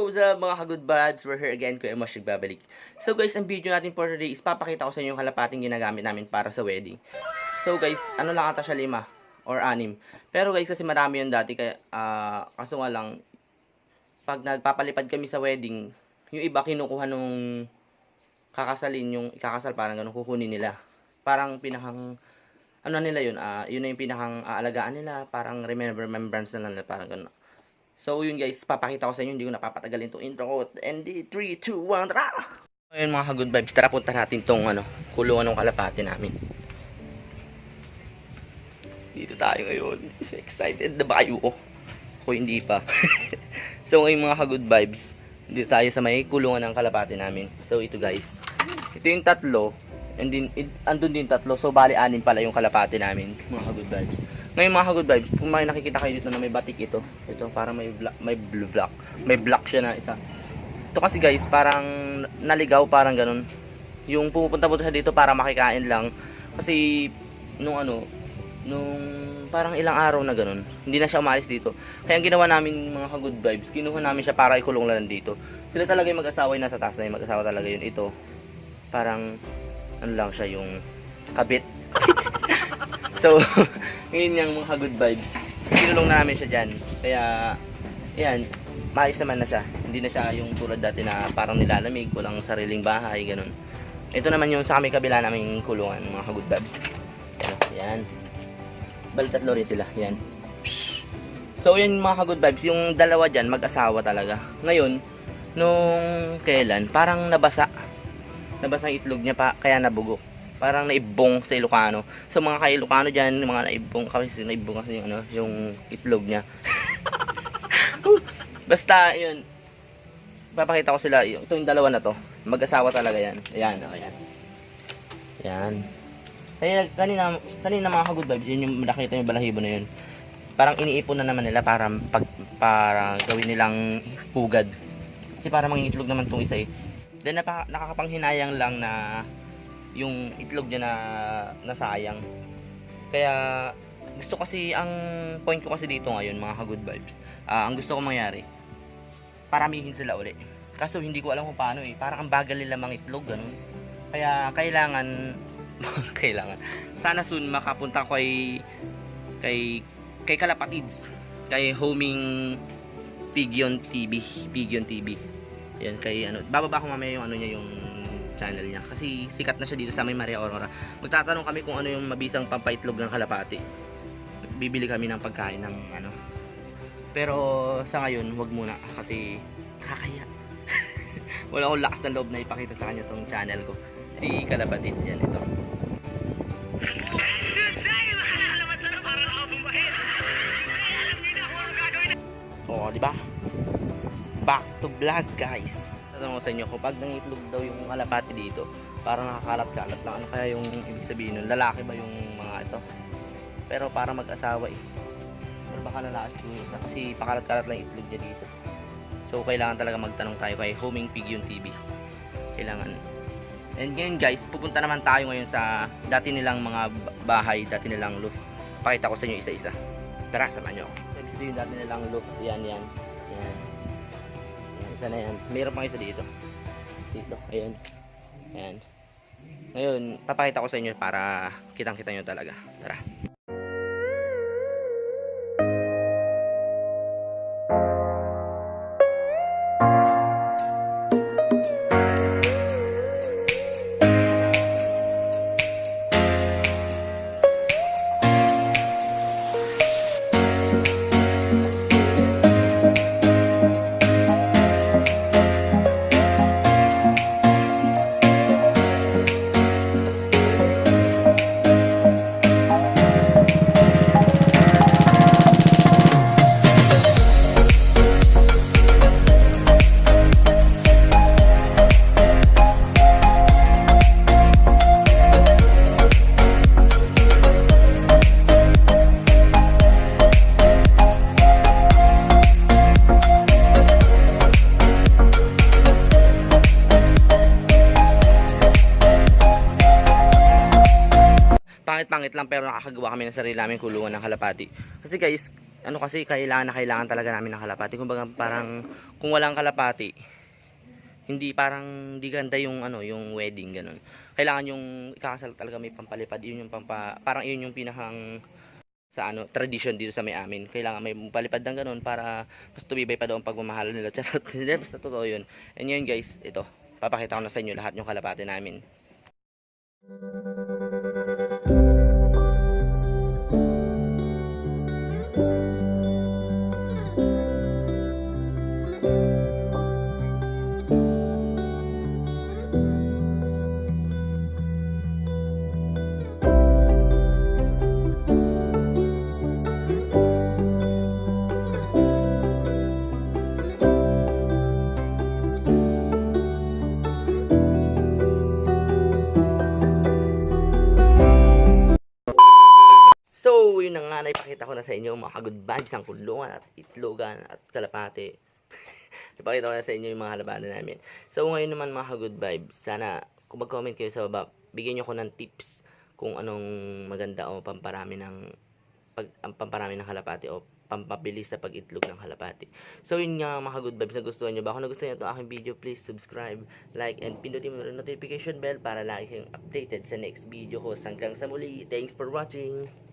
Sa mga ka-good vibes, we're here again, Kuya Mosh nagbabalik. So guys, ang video natin for today is papakita ko sa inyo yung kalapating ginagamit namin para sa wedding. So guys, ano lang ata siya 5 or 6. Pero guys, kasi marami yun dati, kaya, kaso nga lang, pag nagpapalipad kami sa wedding, yung iba kinukuha nung kakasalin, yung ikakasal, parang ganun, kukunin nila. Parang pinakang, ano nila yun, yun na yung pinakang aalagaan nila, parang remembrance na nila, parang ganun. So yun guys, papakita ko sa inyo, hindi ko napapatagalin itong intro ko. And 3, 2, 1, tara! Ayun mga ka-good vibes, tara punta natin itong kulungan ng kalapati namin. Dito tayo ngayon. So excited na ba kayo? Ako hindi pa. So ngayon mga ka-good vibes, dito tayo sa may kulungan ng kalapati namin. So ito guys, ito yung 3, and then andun din 3. So bali 6 pala yung kalapati namin, mga ka-good vibes. Ngayon mga ka-good vibes, kung may nakikita kayo dito na may batik ito parang may blue block. May block siya na isa. Ito kasi guys, parang naligaw, parang ganun. Yung pumupunta po siya dito para makikain lang. Kasi nung parang ilang araw na ganun, hindi na siya umalis dito. Kaya ang ginawa namin mga ka-good vibes, kinuha namin siya para ikulong lang dito. Sila talaga yung mag-asawa yung nasa taas na yung mag-asawa talaga yun. Ito, parang ano lang siya, yung kabit. So, ngayon yung mga good vibes, kinulong namin siya dyan. Kaya, ayan, maayos naman na siya. Hindi na siya yung tulad dati na parang nilalamig, walang sariling bahay, ganun. Ito naman yung sa kami kabila naming kulungan, mga good vibes. Ayan. Bali 3 rin sila, ayan. So, yun mga good vibes, yung dalawa dyan, mag-asawa talaga. Ngayon, nung kailan, parang nabasa. Nabasa ang itlog niya pa, kaya nabugok. Parang naibong sa Ilocano. So mga ka-Ilocano diyan, mga naibong kasi yung itlog niya. Basta 'yun. Papakita ko sila, yung dalawa na to. Mag-asawa talaga 'yan. Ayan, ayan. Ayan. Kanina mga ka-good vibes, yun yung nakita yung balahibo na 'yun. Parang iniipon na naman nila para gawin nilang pugad. Kasi para mangingitlog naman tong isa eh. Then nakakapanghinayang lang na yung itlog niya na nasayang. Kaya gusto kasi, ang point ko kasi dito ngayon mga ka-good vibes, ang gusto ko mangyari, paramihin sila uli. Kaso hindi ko alam kung paano eh. Parang ang bagal nila mga itlog, ganun. Kaya kailangan sana soon makapunta ko kay Kalapatids, kay Homing Pigeon TV. Yan, kay bababa ko mamaya yung niya, yung channel niya, kasi sikat na siya dito sa may Maria Aurora. Magtatanong kami kung ano yung mabisang pampaitlog ng kalapati. Bibili kami ng pagkain ng pero sa ngayon wag muna kasi kakaya. Wala akong lakas ng loob na ipakita sa kanya tong channel ko, si Kalapatids. Yan, ito. Oh, di ba? Back to vlog guys. Tatanong ko sa inyo, kung pag nangitlog daw yung kalapati dito, parang nakakalat-kalat lang. Ano kaya yung ibig sabihin nun? Lalaki ba yung mga ito? Pero para mag-asawa eh. Pero baka lalaki siguro, kasi pakalat-kalat lang itlog niya dito. So kailangan talaga magtanong tayo kay Homing Pigeon TV. Kailangan. And ngayon guys, pupunta naman tayo ngayon sa dati nilang mga bahay, dati nilang loft. Pakita ko sa inyo isa-isa. Tara, samahan nyo ako. Next yung dati nilang loft. Yan. Isa na yan. Mayroon pang isa dito. Ayan. Ngayon, papakita ko sa inyo para kitang-kita nyo talaga. Tara. lang pero nakakagawa kami ng sarili namin kulungan ng kalapati. Kasi guys, kasi kailangan talaga namin ng kalapati. Kumbaga parang kung walang kalapati, hindi parang di ganda yung yung wedding ganun. Kailangan yung ikakasal talaga may pampalipad, yun yung parang yun yung pinakang sa tradition dito sa may amin. Kailangan may palipad ng ganun para mas tumibay pa daw ang pagmamahal nila. Charot, basta totoo yun. And yun guys, ito, papakita ko na sa inyo lahat yung kalapati namin. So, yun na nga, naipakita ko na sa inyo mga good vibes ang kulungan at itlogan at kalapate. Ipakita ko na sa inyo yung mga halabanan namin. So, ngayon naman mga good vibes, sana kung mag-comment kayo sa baba, bigyan nyo ko ng tips kung anong maganda o pamparami ng kalapate o pampabilis sa pag-itlog ng kalapate. So, yun nga mga good vibes, nagustuhan nyo ba? Kung nagustuhan nyo itong aking video, please subscribe, like, and pindutin mo yung notification bell para lagi kayong updated sa next video ko. Hanggang sa muli, thanks for watching!